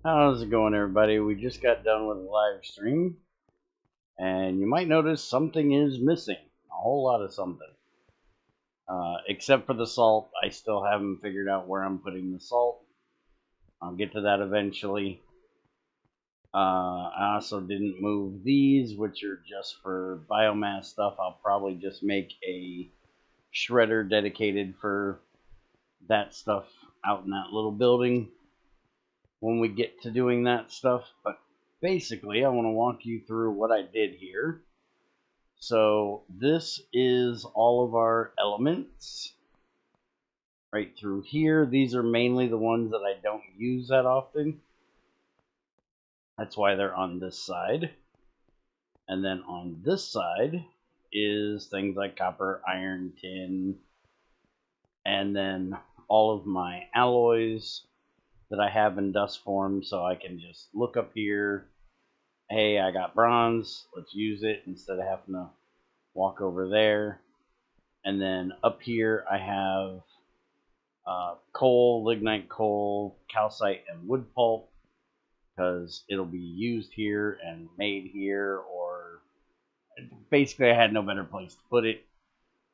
How's it going, everybody? We just got done with a live stream, and you might notice something is missing. A whole lot of something. Except for the salt. I still haven't figured out where I'm putting the salt. I'll get to that eventually. I also didn't move these, which are just for biomass stuff. I'll probably just make a shredder dedicated for that stuff out in that little building when we get to doing that stuff. But basically, I want to walk you through what I did here. So this is all of our elements right through here. These are mainly the ones that I don't use that often. That's why they're on this side. And then on this side is things like copper, iron, tin, and then all of my alloys that I have in dust form, so I can just look up here. Hey, I got bronze, let's use it instead of having to walk over there. And then up here I have coal, lignite coal, calcite, and wood pulp, because it'll be used here and made here, or basically I had no better place to put it.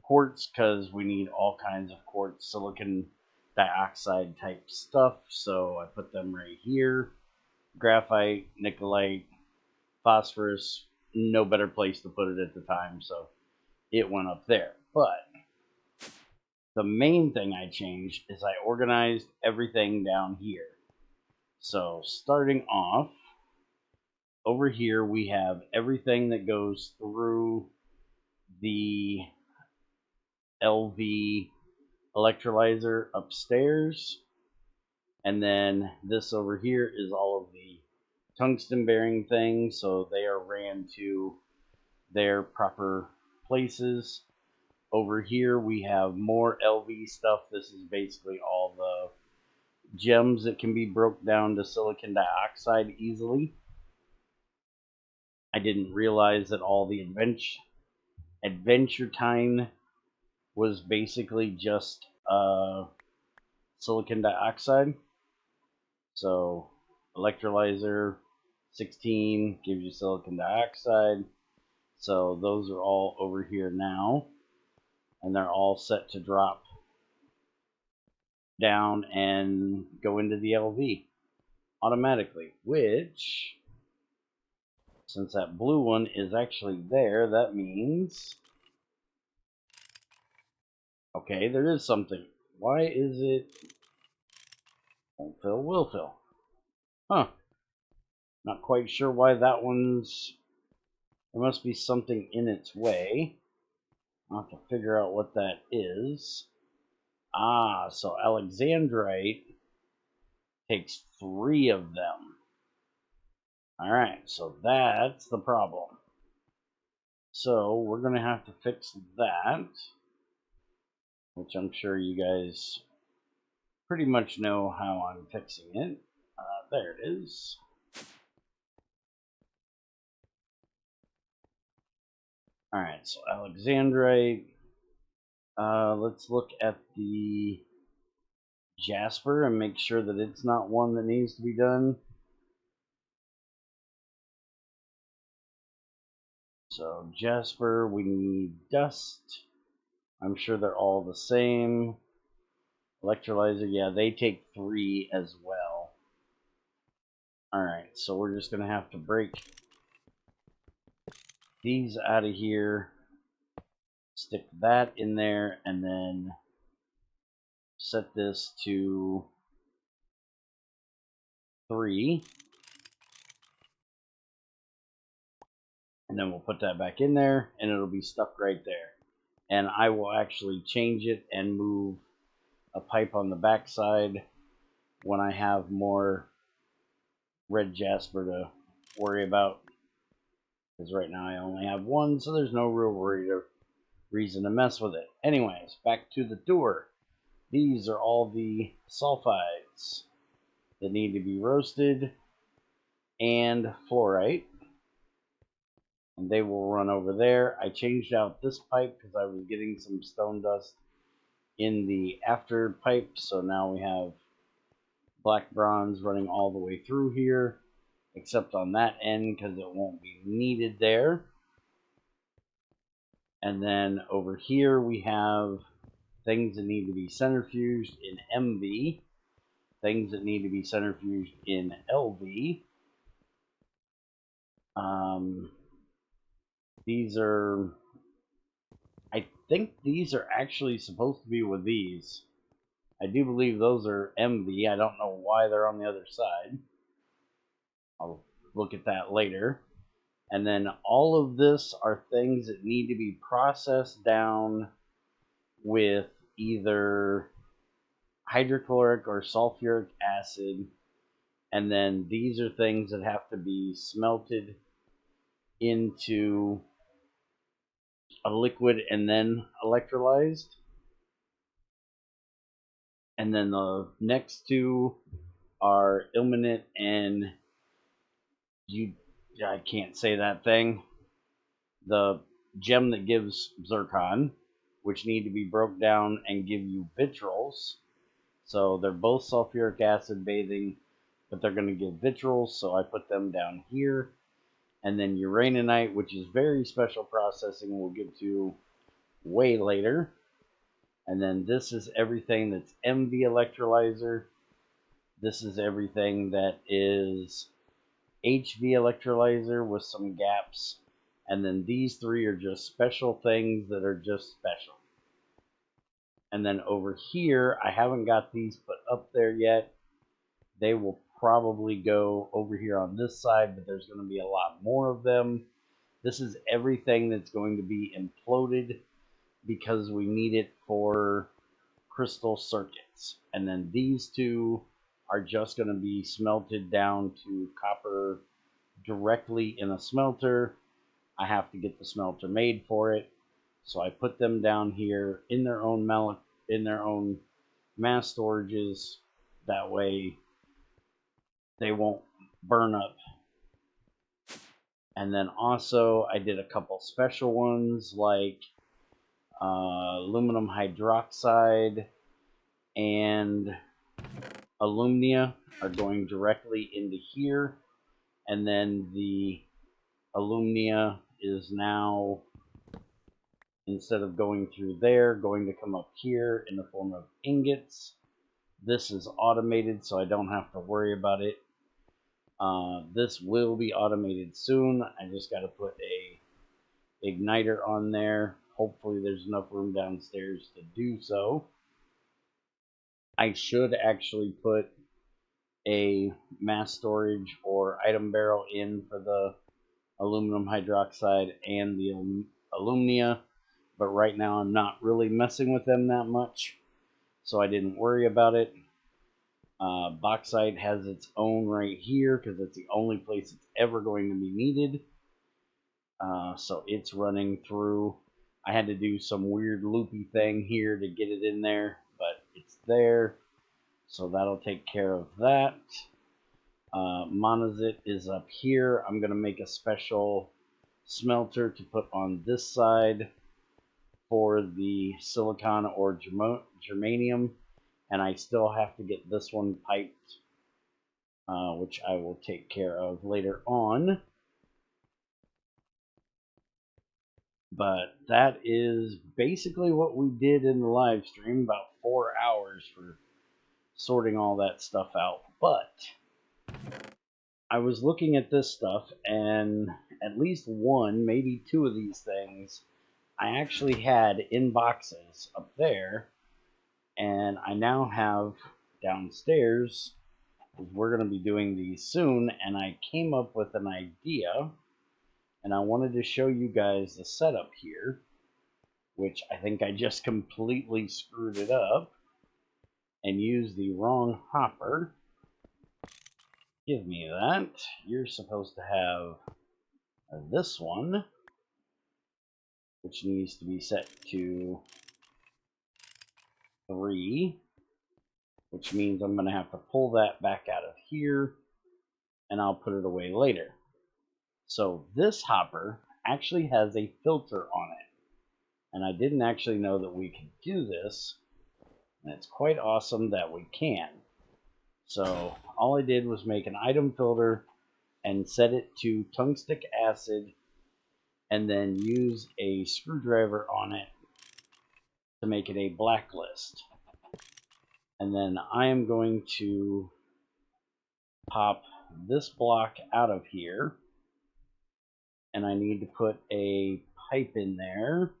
Quartz, because we need all kinds of quartz, silicon dioxide type stuff, so I put them right here. Graphite, nickelite, phosphorus, no better place to put it at the time, so it went up there. But the main thing I changed is I organized everything down here. So starting off, over here we have everything that goes through the LV electrolyzer upstairs. And then this over here is all of the tungsten bearing things, so they are ran to their proper places. Over here we have more LV stuff. This is basically all the gems that can be broke down to silicon dioxide easily. I didn't realize that all the adventure time was basically just silicon dioxide. So electrolyzer 16 gives you silicon dioxide. So those are all over here now, and they're all set to drop down and go into the LV automatically, which, since that blue one is actually there, that means, okay, there is something. Why is it won't fill, will fill? Huh. Not quite sure why that one's, there must be something in its way. I'll have to figure out what that is. Ah, so Alexandrite takes 3 of them. Alright, so that's the problem. So we're going to have to fix that, which I'm sure you guys pretty much know how I'm fixing it. There it is. Alright, so Alexandrite. Let's look at the Jasper and make sure that it's not one that needs to be done. So Jasper, we need dust. I'm sure they're all the same. Electrolyzer, yeah, they take 3 as well. Alright, so we're just going to have to break these out of here, stick that in there, and then set this to 3. And then we'll put that back in there, and it'll be stuck right there. And I will actually change it and move a pipe on the back side when I have more red jasper to worry about, because right now I only have 1, so there's no real reason to mess with it. Anyways, back to the tour. These are all the sulfides that need to be roasted, and fluorite, and they will run over there. I changed out this pipe because I was getting some stone dust in the after pipe, so now we have black bronze running all the way through here, except on that end because it won't be needed there. And then over here we have things that need to be centrifuged in MV, things that need to be centrifuged in LV. These are, I think these are actually supposed to be with these. I do believe those are MV. I don't know why they're on the other side. I'll look at that later. And then all of this are things that need to be processed down with either hydrochloric or sulfuric acid. And then these are things that have to be smelted into a liquid and then electrolyzed. And then the next two are ilmenite and I can't say that thing. The gem that gives zircon, which need to be broke down and give you vitriols. So they're both sulfuric acid bathing, but they're going to give vitriols, so I put them down here. And then uraninite, which is very special processing, we'll get to way later. And then this is everything that's MV electrolyzer. This is everything that is HV electrolyzer with some gaps. And then these three are just special things that are just special. And then over here, I haven't got these put up there yet. They will probably go over here on this side, but there's going to be a lot more of them. This is everything that's going to be imploded because we need it for crystal circuits. And then these two are just going to be smelted down to copper directly in a smelter. I have to get the smelter made for it, so I put them down here in their own mass storages. That way they won't burn up. And then also I did a couple special ones like aluminum hydroxide and alumnia are going directly into here, and then the alumnia is now, instead of going through there, going to come up here in the form of ingots. This is automated, so I don't have to worry about it. This will be automated soon. I just got to put a igniter on there. Hopefully there's enough room downstairs to do so. I should actually put a mass storage or item barrel in for the aluminum hydroxide and the alumnia, but right now I'm not really messing with them that much, so I didn't worry about it. Bauxite has its own right here because it's the only place it's ever going to be needed. So it's running through. I had to do some weird loopy thing here to get it in there, but it's there, so that'll take care of that. Monazite is up here. I'm going to make a special smelter to put on this side for the silicon or germanium, and I still have to get this one piped, which I will take care of later on. But that is basically what we did in the live stream, about 4 hours for sorting all that stuff out. But I was looking at this stuff, and at least one, maybe two of these things I actually had in boxes up there, and I now have downstairs, because we're going to be doing these soon, and I came up with an idea, and I wanted to show you guys the setup here, which I think I just completely screwed it up and used the wrong hopper. Give me that. You're supposed to have this one, which needs to be set to 3, which means I'm going to have to pull that back out of here, and I'll put it away later. So this hopper actually has a filter on it, and I didn't actually know that we could do this, and it's quite awesome that we can. So all I did was make an item filter and set it to tungstic acid, and then use a screwdriver on it to make it a blacklist. And then I am going to pop this block out of here, and I need to put a pipe in there,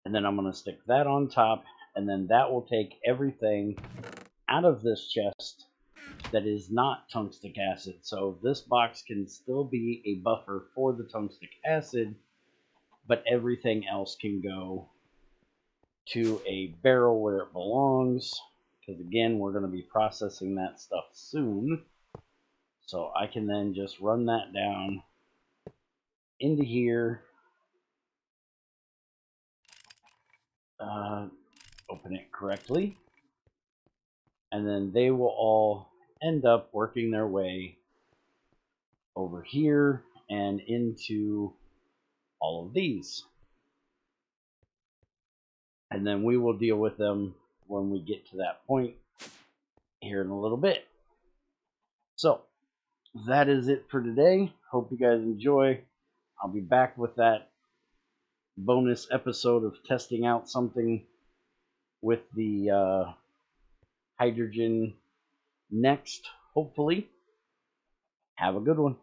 and then I'm going to stick that on top, and then that will take everything out of this chest that is not tungstic acid. So this box can still be a buffer for the tungstic acid, but everything else can go to a barrel where it belongs, because again, we're going to be processing that stuff soon. So I can then just run that down into here, open it correctly, and then they will all end up working their way over here and into all of these. And then we will deal with them when we get to that point here in a little bit. So that is it for today. Hope you guys enjoy. I'll be back with that bonus episode of testing out something with the hydrogen next, hopefully. Have a good one.